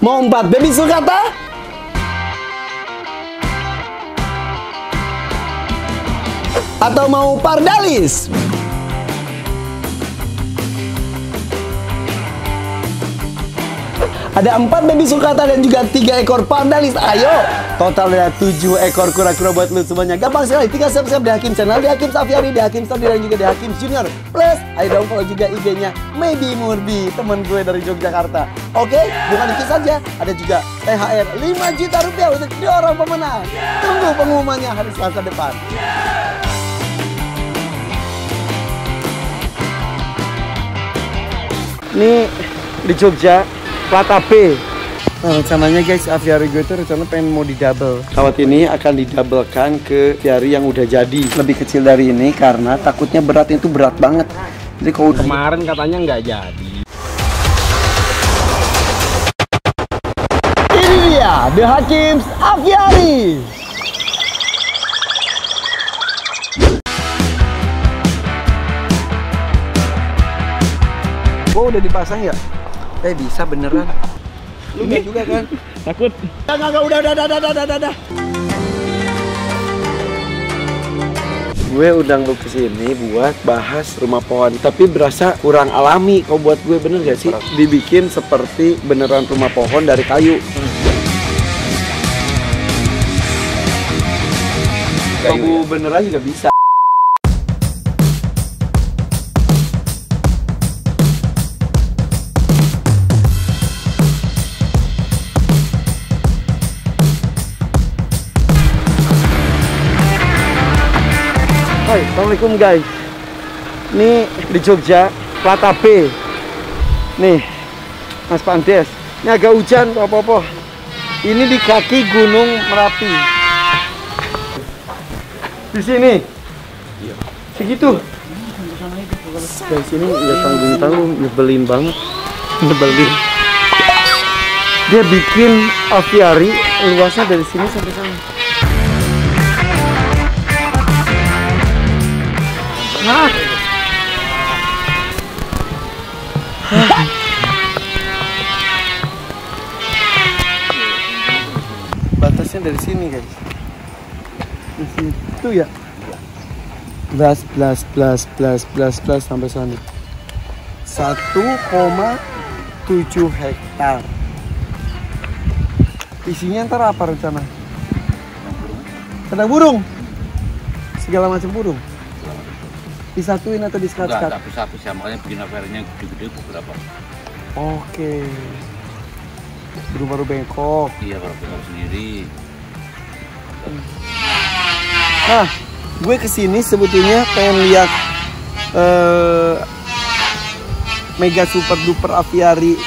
Mau 4 baby sulcata? Atau mau pardalis? Ada 4 baby sulcata dan juga 3 ekor pardalis. Ayo, total ada 7 ekor kura-kura buat lu semuanya. Gampang sekali, tinggal subscribe di Hakim Channel, di Hakim Aviary, di Hakim Store, dan juga di Hakim Junior. Plus, ayo dong follow juga IG-nya Maybe Murbi, teman gue dari Yogyakarta. Oke, bukan itu saja, ada juga THR 5 juta rupiah untuk diorang pemenang. Tunggu pengumumannya hari Selasa depan. Ini di Jogja, Plata B. Nah, rencananya guys, aviary gue itu rencana pengen mau di double. Kawat ini akan didabelkan ke aviary yang udah jadi. Lebih kecil dari ini karena takutnya beratnya itu berat banget. Jadi kalau kemarin katanya nggak jadi. Ini dia, The Hakim's Aviary. Gua udah dipasang ya? Bisa beneran. Lu gak juga kan? Takut. Enggak, udah. Gue undang lu kesini buat bahas rumah pohon, tapi berasa kurang alami. Kau buat gue bener gak sih? Dibikin seperti beneran rumah pohon dari kayu. Kamu beneran juga bisa. Hai, assalamualaikum guys. Ini di Jogja, Plata B. Nih, Mas Pandes. Ini agak hujan, apa-apa. Ini di kaki Gunung Merapi. Di sini. Segitu. Guys, ini nggak tanggung-tanggung, nyebelin banget. Nyebelin. Dia bikin aviary luasnya dari sini sampai sana. Hah? Batasnya dari sini guys. Di situ ya. Plus sampai sana. 1,7 hektar. Isinya ntar apa rencana? Kandang burung. Segala macam burung. Disatuin atau disekat-sekat? Enggak, satu sih, makanya bikin aviary-nya gede-gede beberapa. Oke. Baru bengkok. Iya, baru bengkok sendiri. Nah, gue kesini sebetulnya pengen lihat mega super duper aviary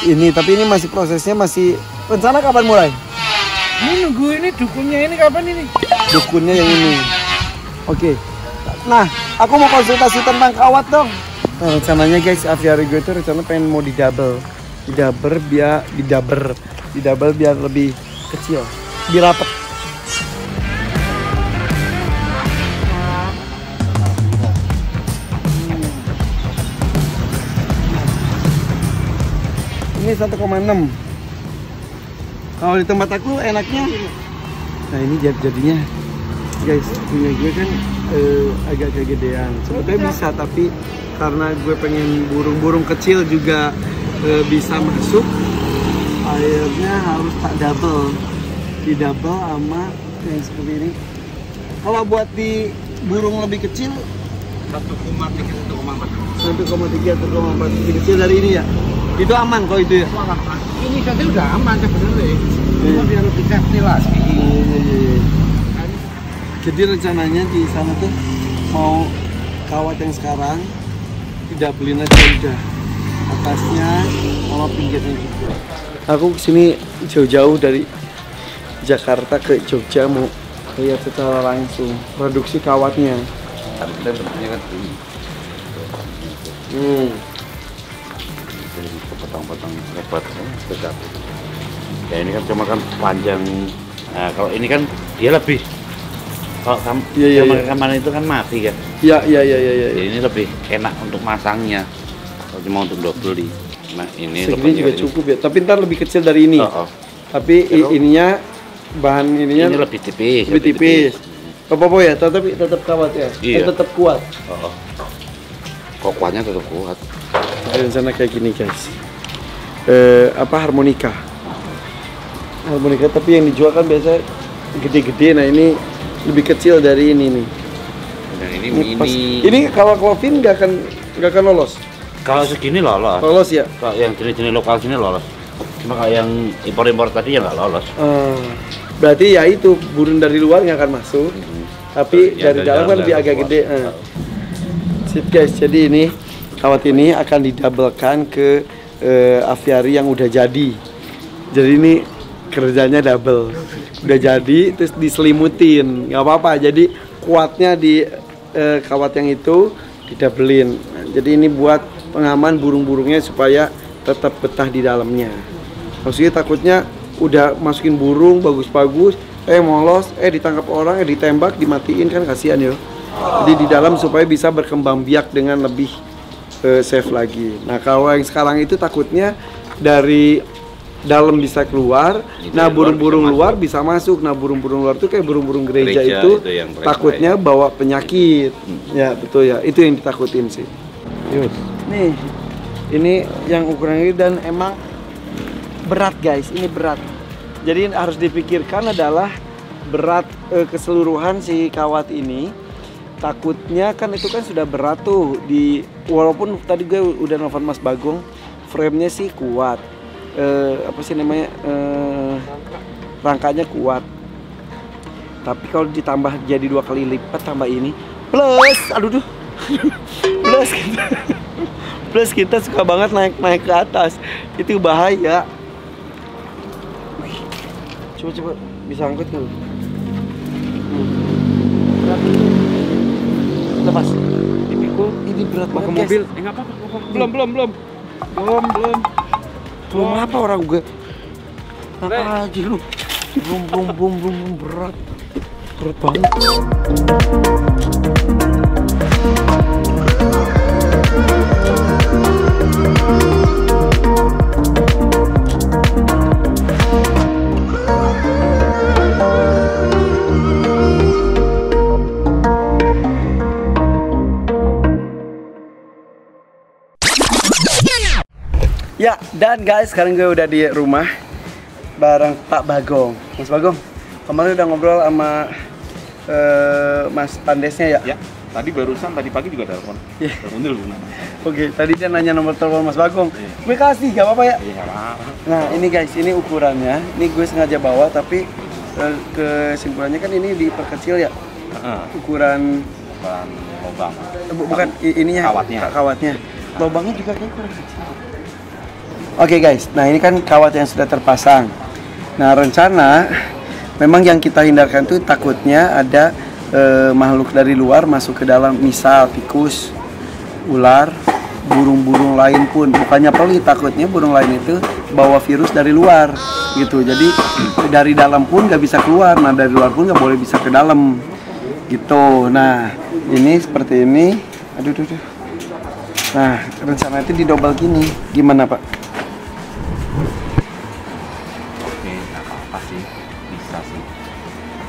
ini, tapi ini masih prosesnya masih. Rencana kapan mulai? Ini nunggu ini dukunnya ini kapan ini? Dukunnya yang ini. Oke. Nah, aku mau konsultasi tentang kawat dong. Nah, rencananya guys, aviary gue itu rencana pengen mau di double biar lebih kecil, lebih rapet. Ini 1,6. Kalau di tempat aku enaknya. Nah, ini jadinya guys, punya gue kan agak kegedean. Sebetulnya bisa, tapi karena gue pengen burung-burung kecil juga bisa masuk, akhirnya harus tak double. Di double sama yang seperti ini. Kalau buat di burung lebih kecil 1,3, 1,4 lebih kecil dari ini ya. Itu aman kalau itu ya. Ini saja udah aman sebenarnya. Cuma biar lebih safety lagi. Jadi rencananya di sana tuh mau kawat yang sekarang tidak beli aja udah, atasnya sama pinggirnya juga. Aku kesini jauh-jauh dari Jakarta ke Jogja mau lihat secara langsung produksi kawatnya. Tapi kita bentuknya kan ini. Jadi potong-potong lebar besar. Ya ini kan cuma kan panjang. Nah, kalau ini kan dia lebih. Kalau kemarin itu kan mati kan. Iya. Jadi ini lebih enak untuk masangnya. Kalau cuma untuk double beli. Nah, ini segini juga ini. cukup ya. Tapi ntar lebih kecil dari ini. Tapi ininya bahan ininya ini lebih tipis. Lebih tipis. Apa ya? Tetap kawat ya. Iya. Tetap kuat. Kokohnya tetap kuat. Rencana kayak gini guys. Harmonika. Harmonika tapi yang dijual kan biasa gede-gede. Nah ini lebih kecil dari ini nih. Dan ini mini. Ini kalau Clovin nggak akan lolos. Kalau segini lolos. Lolos ya. Kalau yang jenis-jenis lokal sini lolos. Cuma kalau yang impor tadi ya nggak lolos. Berarti ya itu burung dari luar nggak akan masuk. Tapi ya, dari dalam kan lebih agak gede. Sip guys, jadi ini kawat ini akan didabelkan ke aviari yang udah jadi. Jadi ini kerjanya double. Udah jadi terus diselimutin, nggak apa-apa. Jadi kuatnya di kawat yang itu didabelin. Nah, jadi ini buat pengaman burung-burungnya supaya tetap betah di dalamnya. Maksudnya takutnya udah masukin burung bagus-bagus, molos, ditangkap orang, ditembak, dimatiin kan kasihan ya. Jadi di dalam supaya bisa berkembang biak dengan lebih safe lagi. Nah kalau yang sekarang itu takutnya dari dalam bisa keluar, nah burung-burung luar bisa masuk. Nah burung-burung luar itu kayak burung-burung gereja itu takutnya bawa penyakit. Ya betul ya, itu yang ditakutin sih. Yus. Nih, ini yang ukuran ini dan emang berat guys, ini berat. Jadi harus dipikirkan adalah berat keseluruhan si kawat ini. Takutnya kan itu kan sudah berat tuh walaupun tadi gue udah nelfon Mas Bagong, frame-nya sih kuat. Rangkanya kuat. Tapi kalau ditambah jadi 2 kali lipat tambah ini plus plus kita suka banget naik ke atas. Itu bahaya. Coba bisa angkut tuh. Lepas. Ini berat banget. Ke mobil. Enggak apa-apa. Belum apa orang gue. Apa aja lu? Belum berat. Berat banget. Ya, dan guys, sekarang gue udah di rumah bareng Pak Bagong. Mas Bagong, kemarin udah ngobrol sama Mas Pandesnya ya? Ya, tadi pagi juga telepon. Iya. Telepon dulu. Oke, tadi dia nanya nomor telepon Mas Bagong. Gue kasih, gak apa-apa ya? Iya, gak apa-apa. Nah, ini guys, ini ukurannya. Ini gue sengaja bawa, tapi kesimpulannya kan ini diperkecil ya? Ukuran lubang. Bukan ininya, kawatnya. Lubangnya juga kayak kurang kecil. Oke guys, nah ini kan kawat yang sudah terpasang. Nah rencana memang yang kita hindarkan tuh takutnya ada makhluk dari luar masuk ke dalam, misal tikus, ular, burung-burung lain pun. Bukannya pelit, takutnya burung lain itu bawa virus dari luar gitu. Jadi dari dalam pun nggak bisa keluar, nah dari luar pun nggak boleh bisa ke dalam gitu. Nah ini seperti ini. Aduh. Nah rencana itu didobel gini, gimana Pak?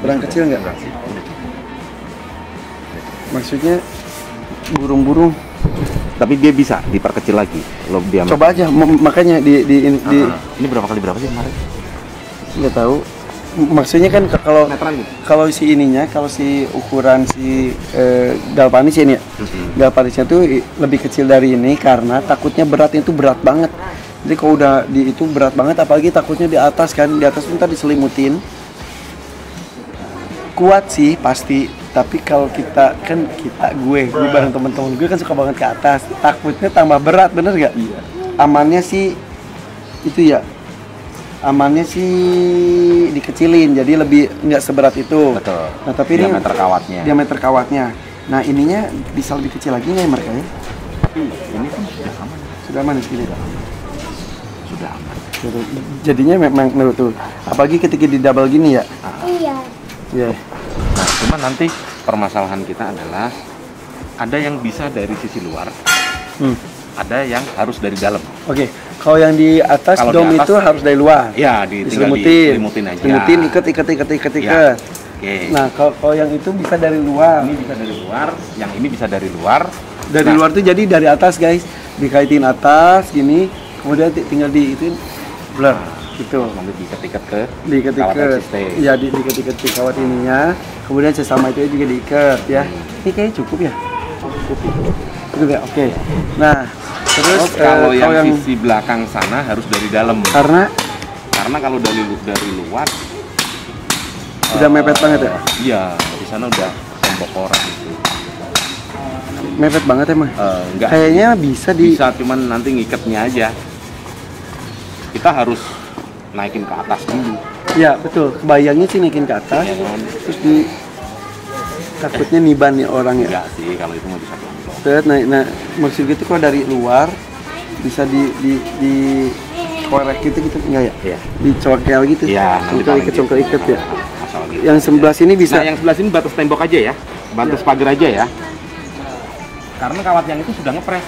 Kurang kecil nggak? Maksudnya burung-burung. Tapi dia bisa diperkecil lagi. Coba aja, makanya ini berapa kali berapa sih kemarin? Nggak tahu. Maksudnya kan kalau si ininya, kalau si ukuran si galvanis ini ya, galvanisnya tuh lebih kecil dari ini karena takutnya beratnya itu berat banget. Jadi kalau udah itu berat banget, apalagi takutnya di atas kan, di atas tuh ntar diselimutin. Kuat sih pasti, tapi kalau gue bareng teman-teman gue kan suka banget ke atas, takutnya tambah berat, bener gak? Iya. Amannya sih dikecilin, jadi lebih nggak seberat itu. Betul. Nah tapi diameter kawatnya. Nah ininya bisa lebih kecil lagi nggak ya mereka ya? Ini kan sudah aman di sini. Sudah aman. Jadinya memang menurut tuh, apalagi ketika di double gini ya. Iya. Iya. Nah, cuma nanti permasalahan kita adalah ada yang bisa dari sisi luar, ada yang harus dari dalam. Oke, kalau yang di atas Kalau dom di atas, itu harus dari luar. Ya, tinggal diselimutin aja. Selimutin, ikat. Ya. Oke. Nah, kalau yang itu bisa dari luar. Ini bisa dari luar, yang ini bisa dari luar. Dari luar tuh jadi dari atas guys, dikaitin atas gini, kemudian tinggal di itu blur gitu. Nanti diikat-ikat ke Diikat-ikat. Iya, diikat-ikat di kawat ininya. Kemudian sesama itu juga diikat ya. Ini kayaknya cukup ya. Cukup ya. Oke. Nah, terus kalau yang sisi belakang sana harus dari dalam. Karena kalau dari luar udah mepet banget ya? Iya, di sana udah tembok orang itu. Mepet banget emang? Enggak. Kayaknya bisa, cuman nanti ngikatnya aja. Kita harus naikin ke atas dulu. Ya betul, kebayangnya sih naikin ke atas, terus takutnya niban nih orang ya? Enggak sih, kalau itu mau bisa pelan-pelan. Nah, maksud gitu kalau dari luar bisa di korek gitu enggak ya? Iya. Dicokel gitu? Iya, congkel ikat ya? Gitu. Yang sebelah sini bisa? Nah, yang sebelah sini batas tembok aja ya, batas pagar aja ya. Karena kawat yang itu sudah ngepres.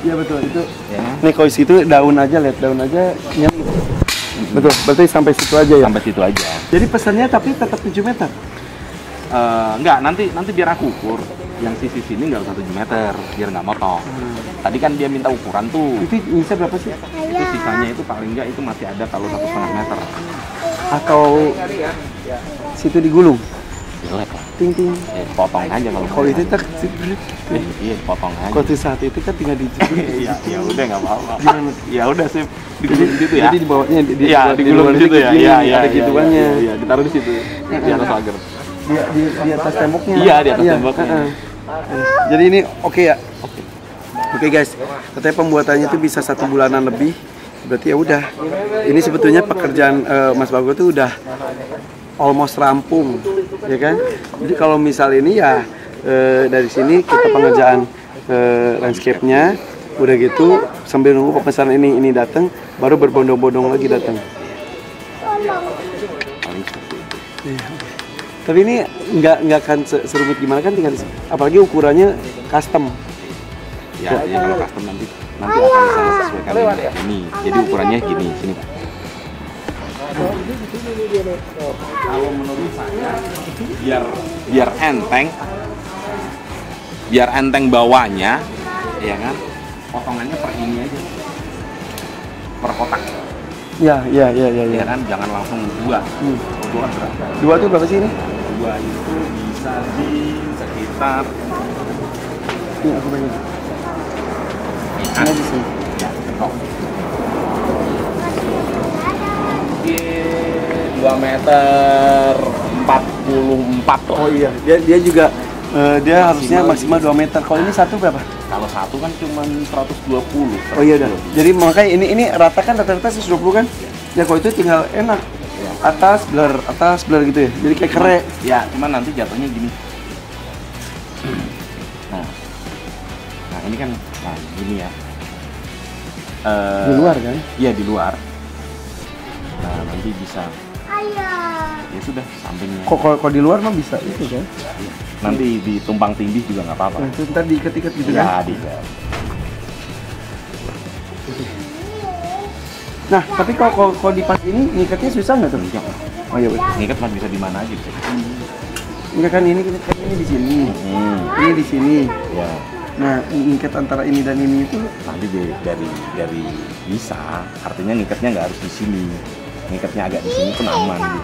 Iya betul, itu Ya. nih kalau situ daun aja, lihat daun aja nyari. Betul, berarti sampai situ aja ya? Sampai situ aja. Jadi pesannya tapi tetap 7 meter? Enggak, nanti biar aku ukur. Yang sisi sini nggak usah 7 meter, biar nggak motong. Tadi kan dia minta ukuran tuh. Itu bisa berapa sih? Itu sisanya itu paling nggak itu masih ada kalau 1,5 meter. Atau situ digulung? Jelek lah. Ting ting. Potong aja kalau Kalau itu tak iya potong aja. kalau saat itu kan tinggal dijepit. Iya, ya udah nggak apa-apa. Gimana? Ya udah sih digulung di situ ya. Jadi di bawahnya Iya, digulung di situ ya. Iya, ada gituannya. Iya, ditaruh di situ. Di atas pagar. Di atas temboknya. Iya, di atas temboknya. Jadi ini oke ya? Oke guys, katanya pembuatannya itu bisa 1 bulanan lebih. Berarti ya udah. Ini sebetulnya pekerjaan Mas Bago tuh udah almost rampung, ya kan? Jadi kalau misal ini ya dari sini kita pengerjaan landscape-nya, udah gitu sambil nunggu pemesanan ini datang, baru berbondong-bondong lagi datang. Paling seperti itu. Iya. Tapi ini nggak akan serumit gimana kan, tinggal apalagi ukurannya custom. Ya, kalau custom nanti akan saya sesuaikan ini. Jadi ukurannya gini, sini Pak. Kalau menurut saya biar enteng bawahnya, ya kan? Potongannya per ini aja, per kotak. Ya. Ya kan, jangan langsung dua. Dua berapa? Dua tuh berapa sih ini? Dua itu bisa di sekitar. Ini aku pengen. Ini di sini. Ya, betul. 2 meter 44 tuh. Oh iya, dia juga dia harusnya maksimal 2 meter. Kalau ini satu berapa? Kalau satu kan cuma 120. Oh iya dah. Jadi makanya ini rata kan, rata-rata 120 kan? Ya kalau itu tinggal enak. Atas blur gitu ya. Jadi kayak kere. Ya, cuman nanti jatuhnya gini. Nah ini kan, gini ya. Di luar kan? Iya di luar. Nah nanti bisa. Ya sudah sampingnya. Kok di luar mah bisa itu kan? Nanti ditumpang tindih juga nggak apa-apa. Nah, itu ntar diikat-ikat gitu Ya, kan? diikat. Nah, tapi kalau di pas ini ngikatnya susah nggak tuh? Enggak. Oh iya betul. Ngikat mah bisa di mana aja bisa. Enggak kan, ini di sini. Ini di sini. Ya. Nah, ngikat antara ini dan ini itu Nanti dari bisa. Artinya ngikatnya nggak harus di sini. Ngikatnya agak di sini pun aman dia.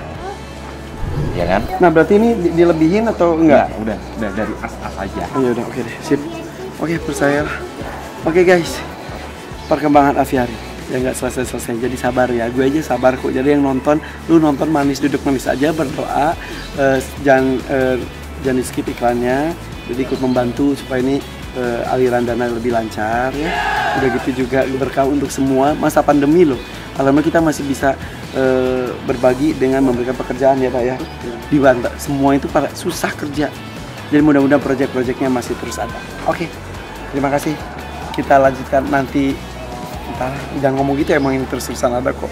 Ya kan? nah berarti ini dilebihin atau enggak? Udah dari as-as aja. Oh ya udah, oke deh, sip. Oke, percaya lah. Oke guys, perkembangan aviari ya nggak selesai-selesai, jadi sabar ya. Gue aja sabar kok. Jadi yang nonton, lu nonton duduk manis aja, berdoa, jangan di skip iklannya. Jadi ikut membantu supaya ini aliran dana lebih lancar ya. Udah gitu juga berkah untuk semua masa pandemi loh. Alhamdulillah kita masih bisa berbagi dengan memberikan pekerjaan ya Pak ya. Di Banten semua itu para susah kerja. Jadi mudah-mudahan proyek-proyeknya masih terus ada. Oke, terima kasih. Kita lanjutkan nanti. Entah, jangan ngomong gitu, emang ini terus-terusan ada kok.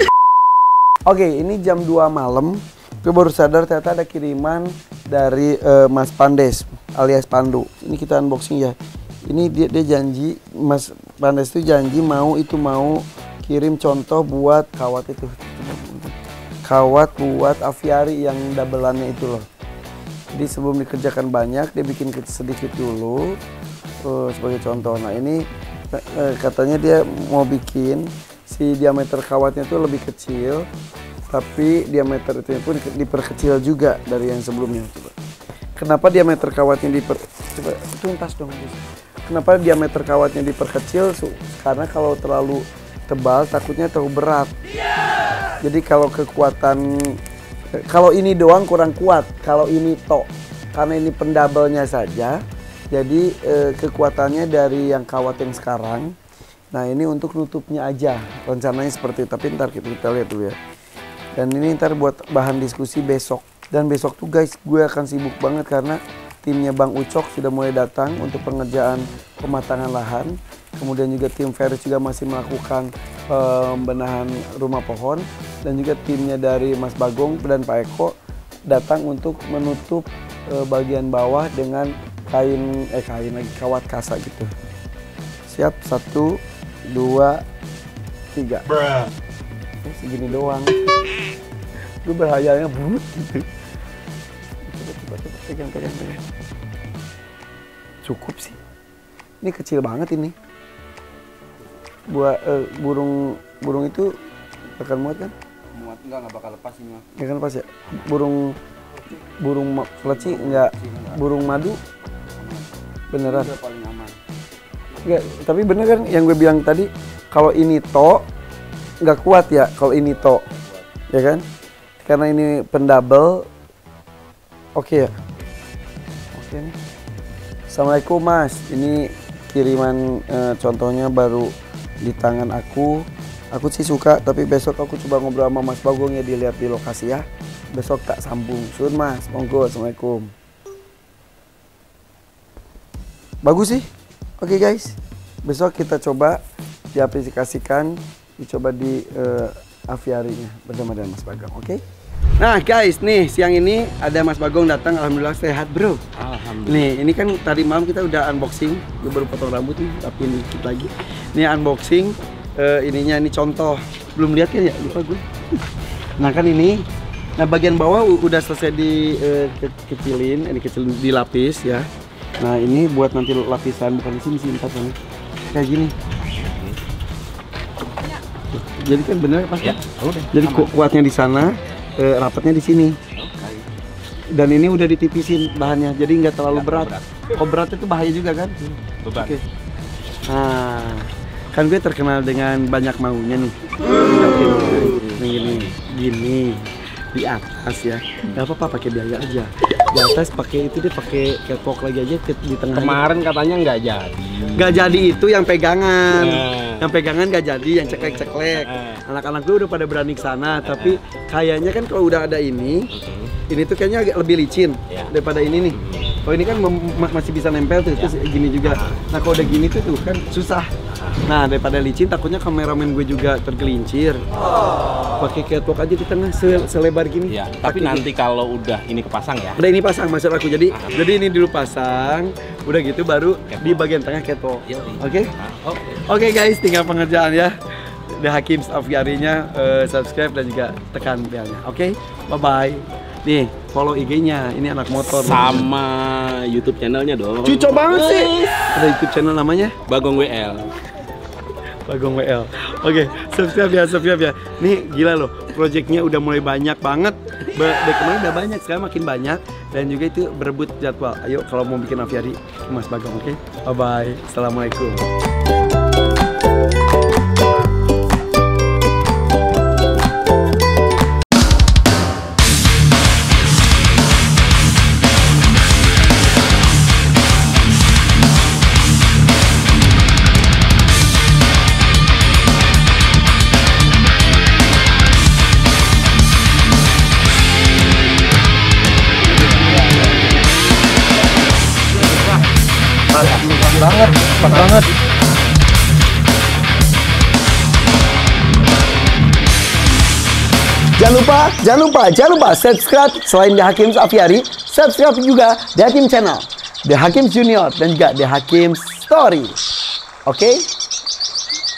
Oke, ini jam 2 malam. Gue baru sadar ternyata ada kiriman dari Mas Pandes. alias Pandu. Ini kita unboxing ya. Ini dia janji, Mas Pandas itu janji mau kirim contoh buat kawat itu. Kawat buat aviari yang doubleannya itu loh. Jadi sebelum dikerjakan banyak, dia bikin sedikit dulu sebagai contoh. Nah ini katanya dia mau bikin si diameter kawatnya itu lebih kecil, tapi diameter itu pun diperkecil juga dari yang sebelumnya. Coba. Kenapa diameter kawatnya coba tuntas dong. Kenapa diameter kawatnya diperkecil? Karena kalau terlalu tebal takutnya terlalu berat. Jadi kalau kalau ini doang kurang kuat, kalau ini karena ini pendabelnya saja, jadi kekuatannya dari yang kawat yang sekarang. Nah ini untuk nutupnya aja, rencananya seperti itu. Tapi ntar kita lihat dulu ya. Dan ini ntar buat bahan diskusi besok. Dan besok tuh guys, gue akan sibuk banget karena timnya Bang Ucok sudah mulai datang untuk pengerjaan pematangan lahan. Kemudian juga tim Ferris juga masih melakukan pembenahan rumah pohon. Dan juga timnya dari Mas Bagong dan Pak Eko datang untuk menutup bagian bawah dengan kain lagi kawat kasa gitu. Siap, 1, 2, 3. Segini doang. Gue berhayalnya buruk gitu. Coba pegang. Cukup sih. Ini kecil banget ini. Buat burung itu akan muat kan? Muat enggak bakal lepas ini. Enggak kan lepas ya? Burung keleci enggak, burung madu beneran. Itu paling aman. Enggak, tapi bener kan yang gue bilang tadi, kalau ini nggak kuat ya, kalau ini ya kan? Karena ini pendabel, oke ya? Oke nih. Assalamualaikum Mas, ini kiriman contohnya baru di tangan aku. Aku sih suka, tapi besok aku coba ngobrol sama Mas Bagong ya, dilihat di lokasi ya. Besok tak sambung. Sun Mas, monggo. Assalamualaikum. Bagus sih. Oke guys, besok kita coba diaplikasikan, dicoba di aviarinya bersama dengan Mas Bagong, oke? Nah guys, nih siang ini ada Mas Bagong datang, alhamdulillah sehat bro. Alhamdulillah. Nih, ini kan tadi malam kita udah unboxing, gue baru potong rambut nih, tapi dikit lagi. Ini unboxing, ininya ini contoh, belum lihat kan ya, lupa gue. Nah kan ini, nah bagian bawah udah selesai dikecilin, ini kecil dilapis ya. Nah ini buat nanti lapisan, bukan di sini sih, ntar kan kayak gini. Jadi kan bener pas ya? Udah. Jadi kuatnya di sana, rapatnya di sini. Dan ini udah ditipisin bahannya, jadi nggak terlalu berat. Oh berat itu bahaya juga kan? Beban. Oke. Nah, kan gue terkenal dengan banyak maunya nih. Gini di atas ya. Gak apa-apa, pakai biaya aja. Di atas pakai itu, dia pakai catwalk lagi aja di tengah. Kemarin katanya nggak jadi. Nggak jadi itu yang pegangan. Yang pegangan nggak jadi, yang ceklek-ceklek. Anak-anak gue udah pada berani ke sana, tapi kayaknya kan kalau udah ada ini tuh kayaknya agak lebih licin daripada ini nih. Oh ini kan masih bisa nempel tuh, terus gini juga. Nah kalau udah gini tuh kan susah. Nah daripada licin, takutnya kameramen gue juga tergelincir. Pakai catwalk aja di tengah selebar gini. Ya, tapi nanti kalau udah ini kepasang ya. Udah ini pasang maksud aku. Jadi ini dulu pasang, udah gitu baru di bagian tengah catwalk. Oke? Oke guys, tinggal pengerjaan ya. The Hakim Aviarinya, subscribe dan juga tekan belnya. Oke? Bye bye. Nih, follow IG-nya. Ini anak motor. Sama YouTube channelnya dong. Cucok banget sih. Ada YouTube channel namanya Bagong WL. Bagong WL. Oke, subscribe ya. Nih gila loh, projectnya udah mulai banyak banget. Dari kemarin udah banyak, sekarang makin banyak. Dan juga itu berebut jadwal. Ayo kalau mau bikin aviari, Mas Bagong, oke? Bye bye. Assalamualaikum. Pas banget. Jangan lupa subscribe selain The Hakim Aviari, subscribe juga The Hakim Channel. The Hakim Junior dan juga The Hakim Story. Oke?